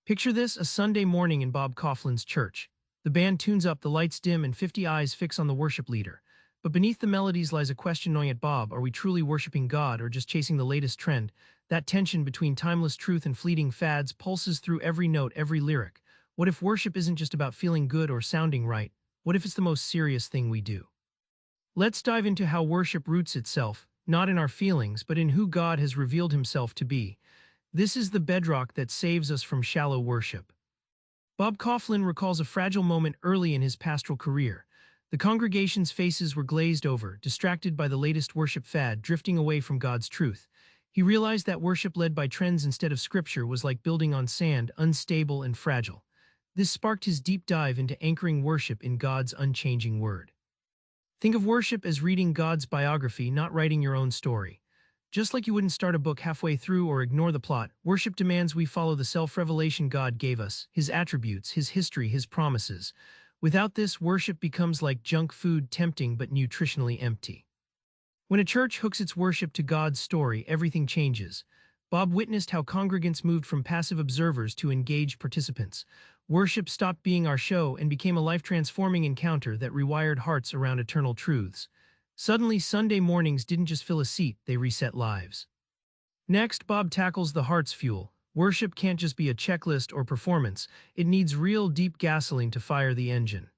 Picture this, a Sunday morning in Bob Kauflin's church. The band tunes up, the lights dim, and 50 eyes fix on the worship leader. But beneath the melodies lies a question gnawing at Bob: are we truly worshiping God or just chasing the latest trend? That tension between timeless truth and fleeting fads pulses through every note, every lyric. What if worship isn't just about feeling good or sounding right? What if it's the most serious thing we do? Let's dive into how worship roots itself, not in our feelings, but in who God has revealed himself to be. This is the bedrock that saves us from shallow worship. Bob Kauflin recalls a fragile moment early in his pastoral career. The congregation's faces were glazed over, distracted by the latest worship fad, drifting away from God's truth. He realized that worship led by trends instead of scripture was like building on sand, unstable and fragile. This sparked his deep dive into anchoring worship in God's unchanging word. Think of worship as reading God's biography, not writing your own story. Just like you wouldn't start a book halfway through or ignore the plot, worship demands we follow the self-revelation God gave us, his attributes, his history, his promises. Without this, worship becomes like junk food, tempting but nutritionally empty. When a church hooks its worship to God's story, everything changes. Bob witnessed how congregants moved from passive observers to engaged participants. Worship stopped being our show and became a life-transforming encounter that rewired hearts around eternal truths. Suddenly, Sunday mornings didn't just fill a seat, they reset lives. Next, Bob tackles the heart's fuel. Worship can't just be a checklist or performance, it needs real, deep gasoline to fire the engine.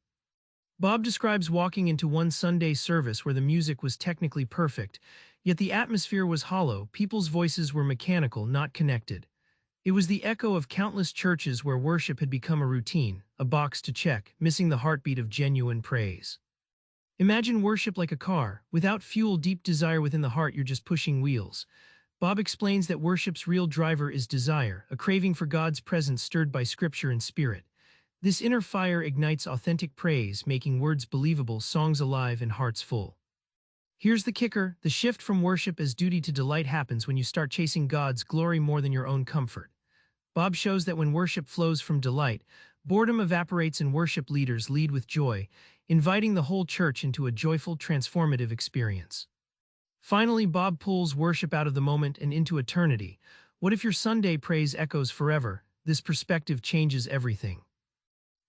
Bob describes walking into one Sunday service where the music was technically perfect, yet the atmosphere was hollow, people's voices were mechanical, not connected. It was the echo of countless churches where worship had become a routine, a box to check, missing the heartbeat of genuine praise. Imagine worship like a car. Without fuel, deep desire within the heart, you're just pushing wheels. Bob explains that worship's real driver is desire, a craving for God's presence stirred by scripture and spirit. This inner fire ignites authentic praise, making words believable, songs alive, and hearts full. Here's the kicker: the shift from worship as duty to delight happens when you start chasing God's glory more than your own comfort. Bob shows that when worship flows from delight, boredom evaporates and worship leaders lead with joy, inviting the whole church into a joyful, transformative experience. Finally, Bob pulls worship out of the moment and into eternity. What if your Sunday praise echoes forever? This perspective changes everything.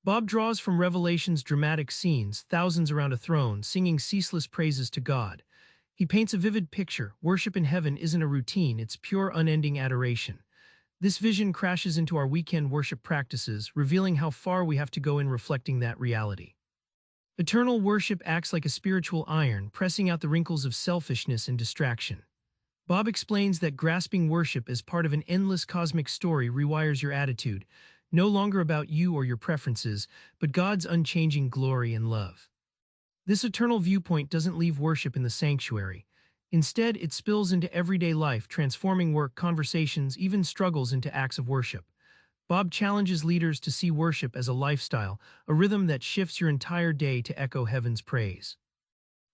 Bob draws from Revelation's dramatic scenes, thousands around a throne, singing ceaseless praises to God. He paints a vivid picture. Worship in heaven isn't a routine, it's pure, unending adoration. This vision crashes into our weekend worship practices, revealing how far we have to go in reflecting that reality. Eternal worship acts like a spiritual iron, pressing out the wrinkles of selfishness and distraction. Bob explains that grasping worship as part of an endless cosmic story rewires your attitude, no longer about you or your preferences, but God's unchanging glory and love. This eternal viewpoint doesn't leave worship in the sanctuary. Instead, it spills into everyday life, transforming work, conversations, even struggles into acts of worship. Bob challenges leaders to see worship as a lifestyle, a rhythm that shifts your entire day to echo heaven's praise.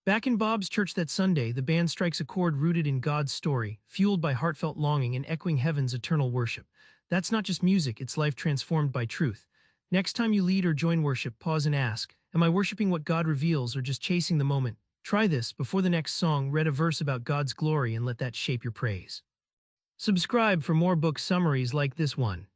Back in Bob's church that Sunday, the band strikes a chord rooted in God's story, fueled by heartfelt longing and echoing heaven's eternal worship. That's not just music, it's life transformed by truth. Next time you lead or join worship, pause and ask, am I worshiping what God reveals or just chasing the moment? Try this: before the next song, read a verse about God's glory and let that shape your praise. Subscribe for more book summaries like this one.